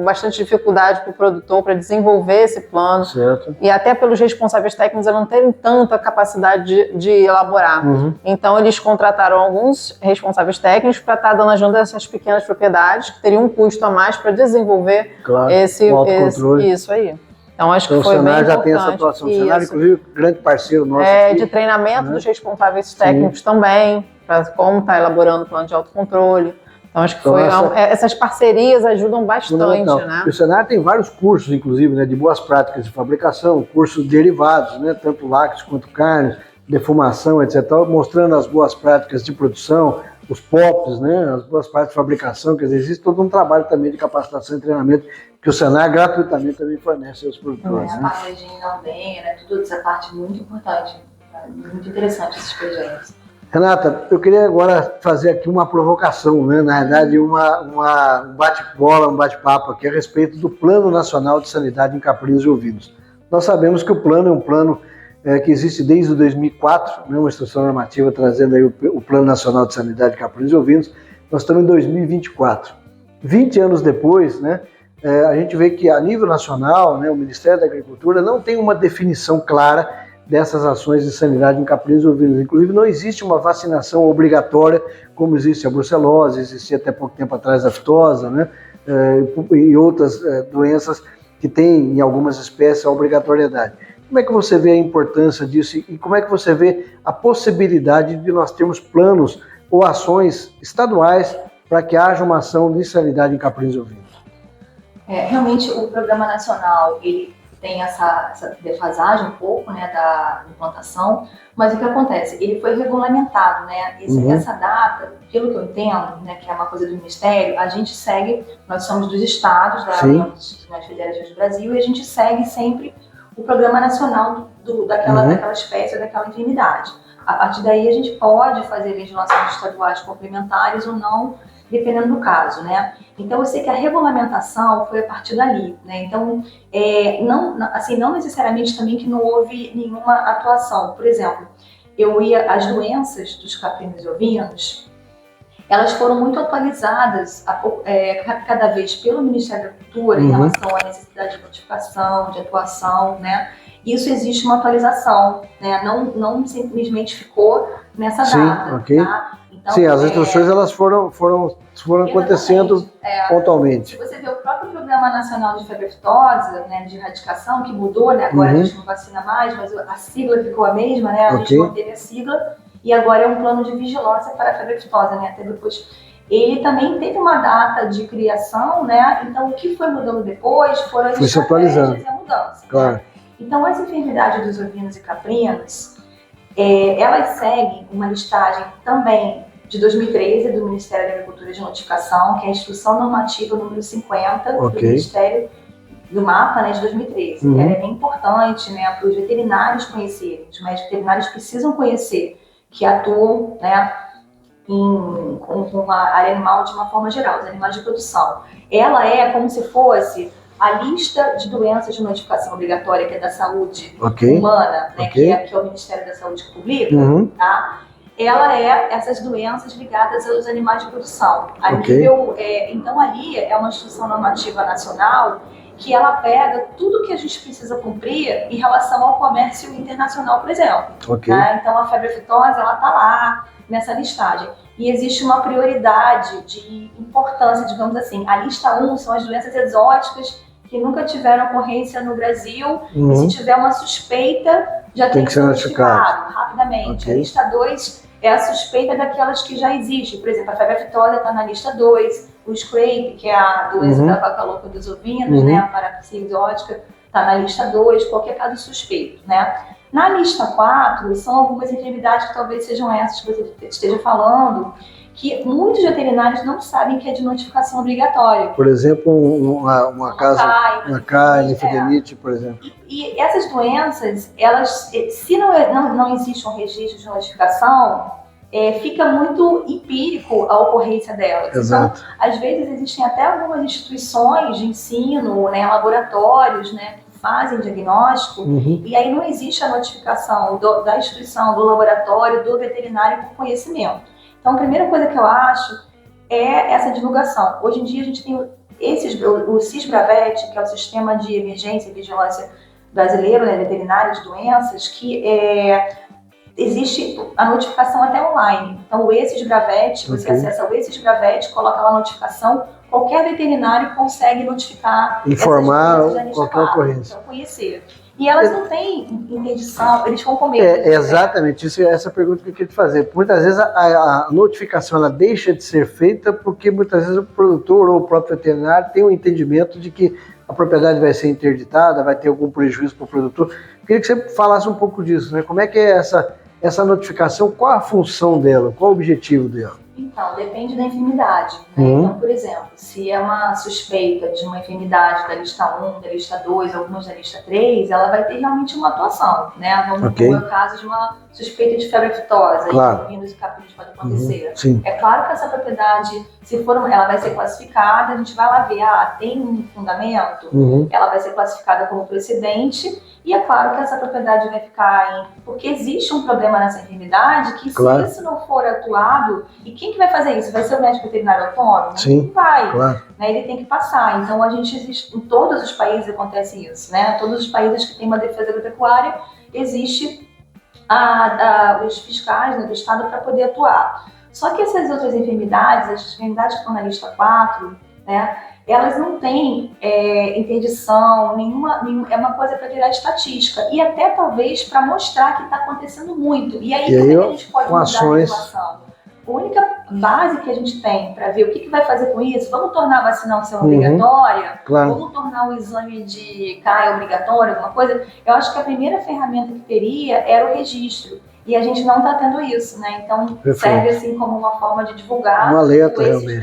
bastante dificuldade para o produtor para desenvolver esse plano. Certo. E até pelos responsáveis técnicos não terem tanta capacidade de elaborar. Então, eles contrataram alguns responsáveis técnicos para estar dando ajuda a essas pequenas propriedades que teriam um custo a mais para desenvolver esse autocontrole. Isso aí. Então, acho que foi bem importante. O Senar já tem essa atuação. O Senar, inclusive, grande parceiro nosso aqui. De treinamento dos responsáveis técnicos também, para como está elaborando o plano de autocontrole. Então, acho que essas parcerias ajudam bastante, né? O Senar tem vários cursos, inclusive, né, de boas práticas de fabricação, cursos derivados, né, tanto lácteos quanto carnes, defumação, etc., mostrando as boas práticas de produção, os POPs, né, as boas práticas de fabricação, quer dizer, existe todo um trabalho também de capacitação e treinamento que o Senar gratuitamente também fornece aos produtores. A parte de também, né, tudo essa parte muito importante, muito interessante esses projetos. Renata, eu queria agora fazer aqui uma provocação, né, na verdade um bate-bola, um bate-papo aqui a respeito do Plano Nacional de Sanidade em Caprinos e Ovinos. Nós sabemos que o plano é um plano que existe desde 2004, né, uma instrução normativa trazendo aí o Plano Nacional de Sanidade de Caprinos e Ovinos. Nós estamos em 2024. 20 anos depois, né, a gente vê que a nível nacional, né, o Ministério da Agricultura não tem uma definição clara dessas ações de sanidade em caprinos e ovinos. Inclusive, não existe uma vacinação obrigatória, como existe a brucelose, existia até pouco tempo atrás a fitosa, né, e outras doenças que têm, em algumas espécies, a obrigatoriedade. Como é que você vê a importância disso e como é que você vê a possibilidade de nós termos planos ou ações estaduais para que haja uma ação de sanidade em caprinos e ovinos? Realmente, o Programa Nacional, ele tem essa defasagem um pouco, né, da implantação, mas o que acontece? Ele foi regulamentado, né? Essa data, pelo que eu entendo, né, que é uma coisa do Ministério, a gente segue, nós somos dos estados, das Instituições Federativas do Brasil, e a gente segue sempre o Programa Nacional daquela espécie, daquela enfermidade. A partir daí, a gente pode fazer legislações estaduais complementares ou não, dependendo do caso, né? Então, eu sei que a regulamentação foi a partir dali, né? Então, não necessariamente também que não houve nenhuma atuação. Por exemplo, as doenças dos caprinos e ovinos, elas foram muito atualizadas cada vez pelo Ministério da Agricultura em relação à necessidade de notificação, de atuação, né? Isso existe uma atualização, né? Não simplesmente ficou nessa data, tá? Então, as instruções elas foram acontecendo pontualmente. Se você vê o próprio Programa Nacional de Febre Aftosa, né, de erradicação, que mudou, né? Agora a gente não vacina mais, mas a sigla ficou a mesma, né? A gente manteve a sigla e agora é um plano de vigilância para a febre aftosa, né? Até depois. Ele também teve uma data de criação, né? Então o que foi mudando depois foram as estratégias e a mudança. Claro. Né? Então as enfermidades dos ovinos e caprinos, elas seguem uma listagem também de 2013 do Ministério da Agricultura de Notificação, que é a Instrução Normativa número 50 do Ministério do mapa, né, de 2013. Ela é bem importante, né, para os veterinários conhecerem. Os médicos veterinários precisam conhecer que atuam, né, com a área animal de uma forma geral, os animais de produção. Ela é como se fosse a lista de doenças de notificação obrigatória, que é da saúde humana, né, que é o Ministério da Saúde que publica, tá? Ela é essas doenças ligadas aos animais de produção. A nível, então ali é uma instituição normativa nacional que ela pega tudo que a gente precisa cumprir em relação ao comércio internacional, por exemplo. Né? Então a febre aftosa, ela está lá nessa listagem. E existe uma prioridade de importância, digamos assim. A lista 1 são as doenças exóticas que nunca tiveram ocorrência no Brasil, e se tiver uma suspeita, já tem que ser notificado rapidamente. A lista 2 é a suspeita daquelas que já existem. Por exemplo, a febre aftosa está na lista 2, o scrape, que é a doença da vaca louca dos ovinos, né, a parapsia exótica, está na lista 2, qualquer caso suspeito, né? Na lista 4, são algumas enfermidades que talvez sejam essas que você esteja falando, que muitos veterinários não sabem que é de notificação obrigatória. Por exemplo, uma linfodenite, por exemplo. E essas doenças, elas, se não existe um registro de notificação, fica muito empírico a ocorrência delas. Exato. Então, às vezes existem até algumas instituições de ensino, né, laboratórios, né, que fazem diagnóstico, e aí não existe a notificação da instituição, do laboratório, do veterinário com conhecimento. Então, a primeira coisa que eu acho é essa divulgação. Hoje em dia, a gente tem o SIS-Bravet, que é o Sistema de Emergência e Vigilância Brasileiro, né, veterinário de doenças, que existe a notificação até online. Então, o ESIS-Bravet, você acessa o ESIS-Bravet, coloca lá a notificação, qualquer veterinário consegue notificar, informar qualquer ocorrência. Então, conhecer. E elas não têm interdição, eles vão comer. Exatamente, essa pergunta que eu queria te fazer. Muitas vezes a notificação ela deixa de ser feita porque muitas vezes o produtor ou o próprio veterinário tem um entendimento de que a propriedade vai ser interditada, vai ter algum prejuízo para o produtor. Eu queria que você falasse um pouco disso, né? Como é que é essa notificação, qual a função dela, qual o objetivo dela? Então, depende da enfermidade. Né? Então, por exemplo, se é uma suspeita de uma enfermidade da lista 1, da lista 2, algumas da lista 3, ela vai ter realmente uma atuação, né? Vamos ver o caso de uma suspeita de febre aftosa, e ovinos e caprinos podem acontecer. É claro que essa propriedade, se for, ela vai ser classificada, a gente vai lá ver, tem um fundamento, ela vai ser classificada como precedente, e é claro que essa propriedade vai ficar porque existe um problema nessa enfermidade que se isso não for atuado, e quem que vai fazer isso? Vai ser o médico veterinário autônomo? Não vai. Né? Ele tem que passar. Então, em todos os países acontece isso, né? Todos os países que têm uma defesa agropecuária, existe os fiscais, né, do Estado para poder atuar. Só que essas outras enfermidades, as enfermidades que estão na lista 4, né, elas não têm interdição, é uma coisa para virar estatística e até talvez para mostrar que está acontecendo muito. E aí, como é que a gente pode mudar a legislação? A única base que a gente tem para ver o que vai fazer com isso, vamos tornar a vacinação obrigatória, vamos tornar o exame de CAI obrigatório, alguma coisa. Eu acho que a primeira ferramenta que teria era o registro. E a gente não está tendo isso, né? Então, serve assim como uma forma de divulgar um alerta realmente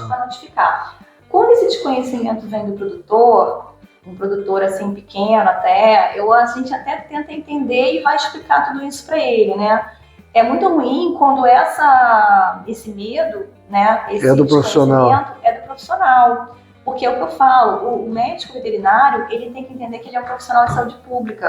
para notificar. Quando esse desconhecimento vem do produtor, um produtor assim pequeno até, a gente até tenta entender e vai explicar tudo isso para ele, né? É muito ruim quando esse medo, né, esse do profissional. É do profissional. Porque é o que eu falo, o médico veterinário, ele tem que entender que ele é um profissional de saúde pública.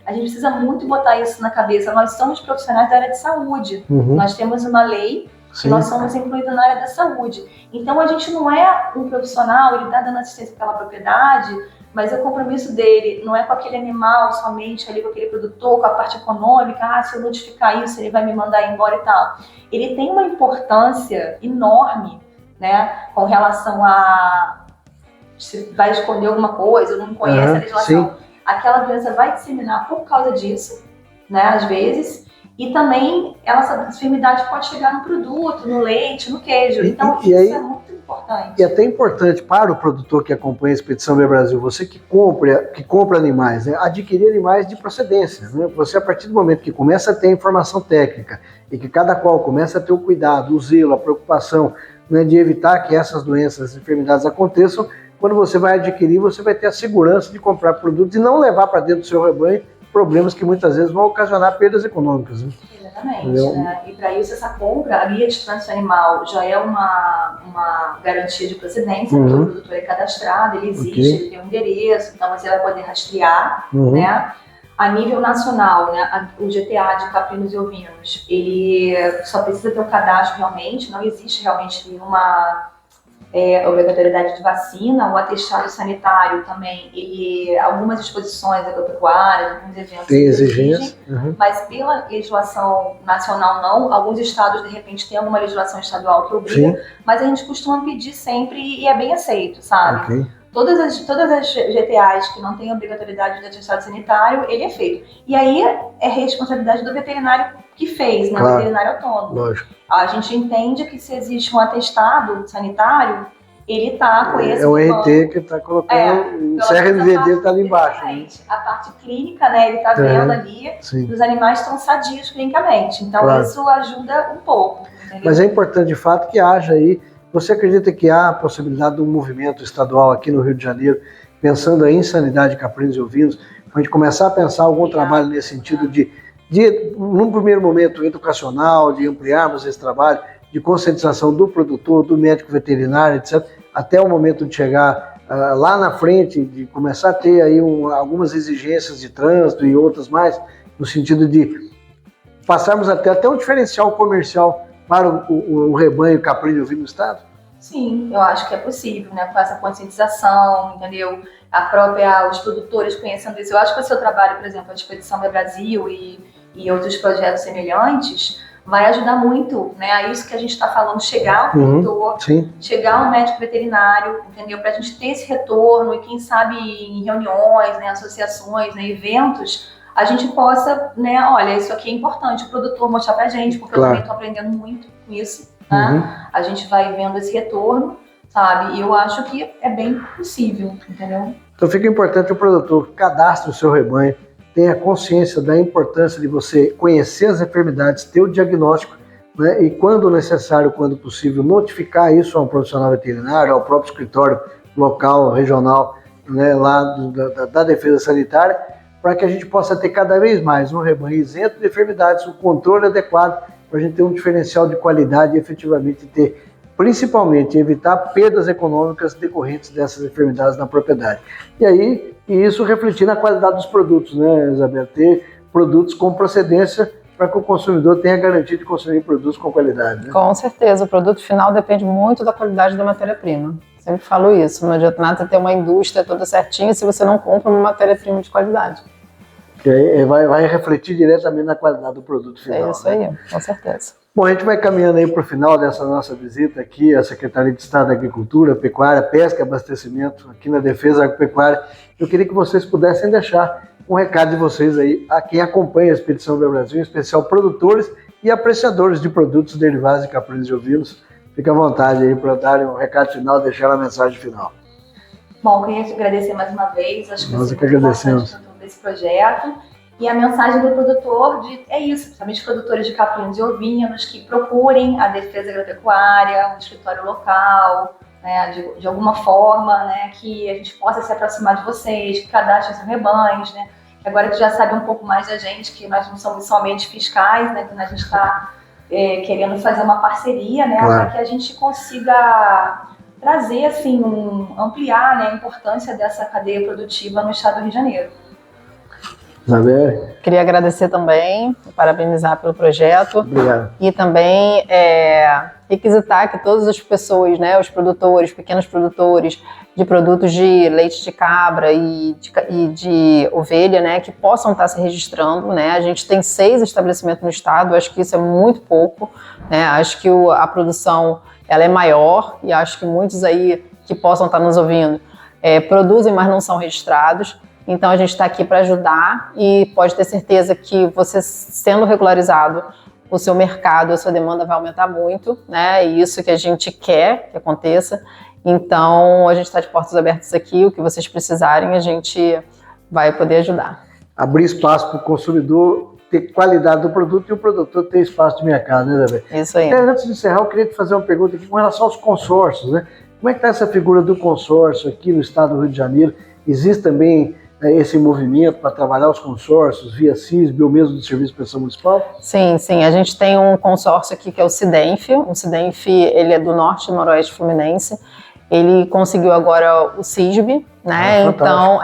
A gente precisa muito botar isso na cabeça. Nós somos profissionais da área de saúde. Nós temos uma lei que nós somos incluídos na área da saúde. Então, a gente não é um profissional, ele está dando assistência para aquela propriedade, mas o compromisso dele não é com aquele animal somente, ali com aquele produtor, com a parte econômica, se eu notificar isso, ele vai me mandar embora e tal. Ele tem uma importância enorme, né, com relação a se vai esconder alguma coisa, ou não conhece a legislação. Aquela doença vai disseminar por causa disso, né, às vezes, e também essa enfermidade pode chegar no produto, no leite, no queijo. Então, isso é muito importante. E até importante para o produtor que acompanha a Expedição Bem Brasil, você que compra animais, né, adquirir animais de procedência. Né? Você, a partir do momento que começa a ter informação técnica e que cada qual começa a ter o cuidado, o zelo, a preocupação, né, de evitar que essas doenças, essas enfermidades aconteçam, quando você vai adquirir, você vai ter a segurança de comprar produtos e não levar para dentro do seu rebanho problemas que muitas vezes vão ocasionar perdas econômicas. Né? Exatamente. Né? E para isso, essa compra, a guia de trânsito animal já é uma garantia de procedência, porque o produtor é cadastrado, ele existe, ele tem um endereço, então você vai poder rastrear, né? A nível nacional, né, o GTA de caprinos e ovinos, ele só precisa ter um cadastro realmente, não existe realmente nenhuma obrigatoriedade de vacina. O atestado sanitário também, algumas exposições agropecuárias, alguns eventos tem exigência, mas pela legislação nacional não. Alguns estados, de repente, têm alguma legislação estadual que obriga, mas a gente costuma pedir sempre e é bem aceito, sabe? Todas as GTAs que não têm obrigatoriedade de atestado sanitário, ele é feito. E aí é responsabilidade do veterinário que fez, né? O veterinário autônomo. Lógico. A gente entende que se existe um atestado sanitário, ele está com esse... É o RT que está colocando, o CRMV dele está ali embaixo. Né? A parte clínica, né? Ele está vendo ali, os animais estão sadios clinicamente. Então isso ajuda um pouco. Entendeu? Mas é importante, de fato, que haja aí. Você acredita que há a possibilidade de um movimento estadual aqui no Rio de Janeiro, pensando em sanidade de caprinos e ovinos, para a gente começar a pensar algum trabalho nesse sentido de, num primeiro momento, educacional, de ampliarmos esse trabalho, de conscientização do produtor, do médico veterinário, etc., até o momento de chegar lá na frente, de começar a ter aí algumas exigências de trânsito e outras mais, no sentido de passarmos até um diferencial comercial para o rebanho caprino e ovino no estado? Sim, eu acho que é possível, né? Com essa conscientização, entendeu? Os produtores conhecendo isso. Eu acho que o seu trabalho, por exemplo, a Expedição Meu Brasil e outros projetos semelhantes, vai ajudar muito, né? A isso que a gente está falando, chegar ao produtor, chegar ao médico veterinário, entendeu? Para a gente ter esse retorno e quem sabe em reuniões, né, associações, né, eventos, a gente possa, né, olha, isso aqui é importante, o produtor mostrar pra gente, porque eu também estou aprendendo muito com isso, né? A gente vai vendo esse retorno, sabe? E eu acho que é bem possível, entendeu? Então fica importante o produtor cadastre o seu rebanho, tenha consciência da importância de você conhecer as enfermidades, ter o diagnóstico, né? E quando necessário, quando possível, notificar isso a um profissional veterinário, ao próprio escritório local, regional, né, lá da Defesa Sanitária, para que a gente possa ter cada vez mais um rebanho isento de enfermidades, um controle adequado, para a gente ter um diferencial de qualidade e efetivamente ter, principalmente, evitar perdas econômicas decorrentes dessas enfermidades na propriedade. E isso refletir na qualidade dos produtos, né, Isabel? Ter produtos com procedência para que o consumidor tenha garantia de consumir produtos com qualidade. Né? Com certeza, o produto final depende muito da qualidade da matéria-prima. Sempre falo isso, não adianta nada ter uma indústria toda certinha se você não compra uma matéria-prima de qualidade. Que aí vai refletir diretamente na qualidade do produto final. É isso aí, com certeza. Bom, a gente vai caminhando aí para o final dessa nossa visita aqui à Secretaria de Estado da Agricultura, Pecuária, Pesca e Abastecimento, aqui na Defesa Agropecuária. Eu queria que vocês pudessem deixar um recado de vocês aí a quem acompanha a Expedição Meu Brasil, em especial produtores e apreciadores de produtos derivados de caprinos e ovinos. Fique à vontade aí para darem um recado final, deixar a mensagem final. Bom, queria te agradecer mais uma vez. Acho que nós é que agradecemos desse projeto. E a mensagem do produtor é isso, principalmente os produtores de caprinos e ovinos, que procurem a Defesa Agropecuária, um escritório local, né, de alguma forma, né, que a gente possa se aproximar de vocês, que cadastrem seus rebanhos, né, que agora tu já sabe um pouco mais da gente, que nós não somos somente fiscais, né, que a gente está querendo fazer uma parceria, né, para que a gente consiga trazer, assim, ampliar, né, a importância dessa cadeia produtiva no estado do Rio de Janeiro. Isabel? Queria agradecer também, parabenizar pelo projeto. Obrigado. E também requisitar que todas as pessoas, né, os produtores, pequenos produtores de produtos de leite de cabra e de ovelha, né, que possam estar se registrando, né. A gente tem 6 estabelecimentos no estado, acho que isso é muito pouco, né. Acho que a produção ela é maior e acho que muitos aí que possam estar nos ouvindo produzem, mas não são registrados. Então a gente está aqui para ajudar e pode ter certeza que você sendo regularizado, o seu mercado, a sua demanda vai aumentar muito, né? E isso que a gente quer que aconteça. Então a gente está de portas abertas aqui, o que vocês precisarem a gente vai poder ajudar. Abrir espaço para o consumidor ter qualidade do produto e o produtor ter espaço de mercado, né, Isabel? Isso aí. Antes de encerrar, eu queria te fazer uma pergunta aqui com relação aos consórcios, né? Como é que está essa figura do consórcio aqui no estado do Rio de Janeiro? Existe também esse movimento para trabalhar os consórcios via CISB ou mesmo do Serviço de Inspeção Municipal? Sim, sim. A gente tem um consórcio aqui que é o Cidenf. O Cidenf, ele é do Norte e Noroeste Fluminense. Ele conseguiu agora o CISB, né? Então,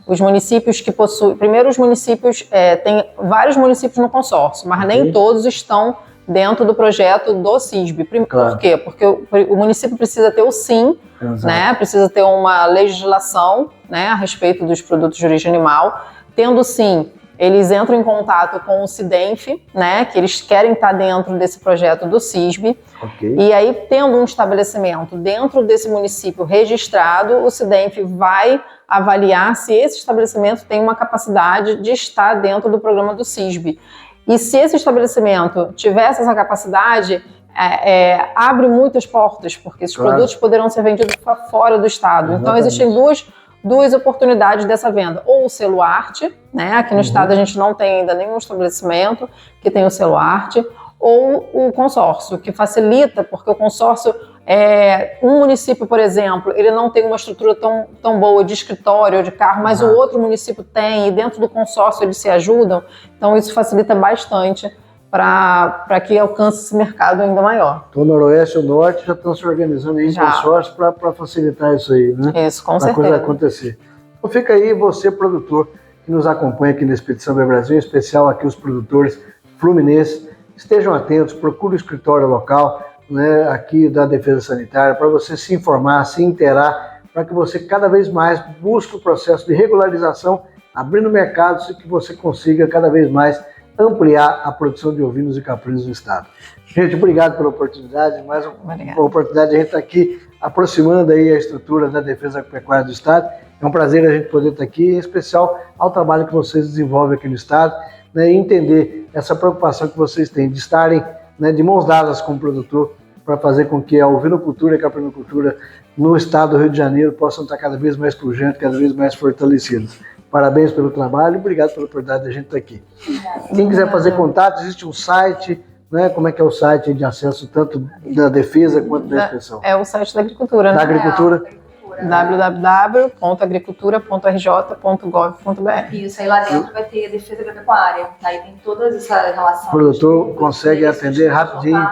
os municípios que possuem... Primeiro, os municípios... tem vários municípios no consórcio, mas nem todos estão dentro do projeto do CISB. Por quê? Porque o município precisa ter o SIM, né? Precisa ter uma legislação, né, a respeito dos produtos de origem animal. Tendo SIM, eles entram em contato com o Cidenf, né, que eles querem estar dentro desse projeto do CISB. E aí, tendo um estabelecimento dentro desse município registrado, o Cidenf vai avaliar se esse estabelecimento tem uma capacidade de estar dentro do programa do CISB. E se esse estabelecimento tivesse essa capacidade, abre muitas portas, porque esses produtos poderão ser vendidos fora do estado. Então, existem duas oportunidades dessa venda. Ou o selo arte, né? Aqui no estado a gente não tem ainda nenhum estabelecimento que tenha o selo arte, ou o consórcio, que facilita, porque o consórcio, um município, por exemplo, ele não tem uma estrutura tão boa de escritório ou de carro, mas o outro município tem, e dentro do consórcio eles se ajudam, então isso facilita bastante para que alcance esse mercado ainda maior. Então, o Noroeste e o Norte já estão se organizando em consórcio para facilitar isso aí, né? Isso, com certeza. Para a coisa acontecer. Então fica aí você, produtor, que nos acompanha aqui na Expedição Bem Brasil, em especial aqui os produtores fluminenses, estejam atentos, procure o escritório local, né, aqui da Defesa Sanitária, para você se informar, se inteirar, para que você cada vez mais busque o processo de regularização, abrindo mercados e que você consiga cada vez mais ampliar a produção de ovinos e caprinos no estado. Gente, obrigado pela oportunidade, mais uma oportunidade de a gente estar aqui aproximando aí a estrutura da Defesa Agropecuária do estado. É um prazer a gente poder estar aqui, em especial ao trabalho que vocês desenvolvem aqui no estado, né, e entender essa preocupação que vocês têm de estarem, né, de mãos dadas com o produtor para fazer com que a ovinocultura e a caprinocultura no estado do Rio de Janeiro possam estar cada vez mais pujantes, cada vez mais fortalecidas. Parabéns pelo trabalho e obrigado pela oportunidade de a gente estar aqui. Quem quiser fazer contato, existe um site, né? Como é que é o site de acesso tanto da defesa quanto da inspeção? É o site da agricultura, né? Da agricultura. www.agricultura.rj.gov.br. Isso, aí lá dentro vai ter a defesa agropecuária. Aí tem todas essa relação. O produtor consegue atender rapidinho.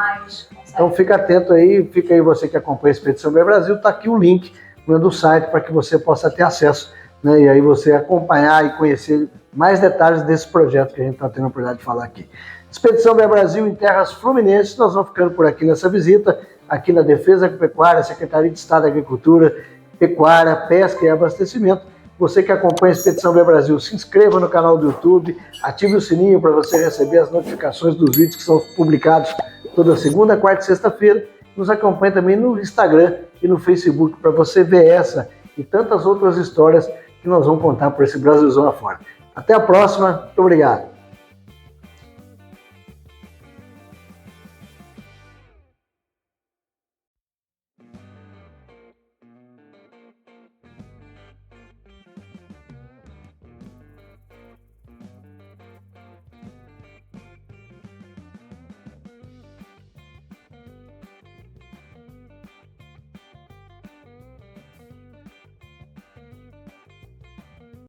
Então fica atento aí, fica aí você que acompanha a Expedição Bem Brasil, está aqui o link, né, do site para que você possa ter acesso, né, e aí você acompanhar e conhecer mais detalhes desse projeto que a gente está tendo a oportunidade de falar aqui. Expedição Bem Brasil em terras fluminenses, nós vamos ficando por aqui nessa visita, aqui na Defesa Agropecuária, Secretaria de Estado da Agricultura, Pecuária, Pesca e Abastecimento. Você que acompanha a Expedição Bem Brasil, se inscreva no canal do YouTube, ative o sininho para você receber as notificações dos vídeos que são publicados toda segunda, quarta e sexta-feira. Nos acompanhe também no Instagram e no Facebook para você ver essa e tantas outras histórias que nós vamos contar por esse Brasilzão afora. Até a próxima, muito obrigado.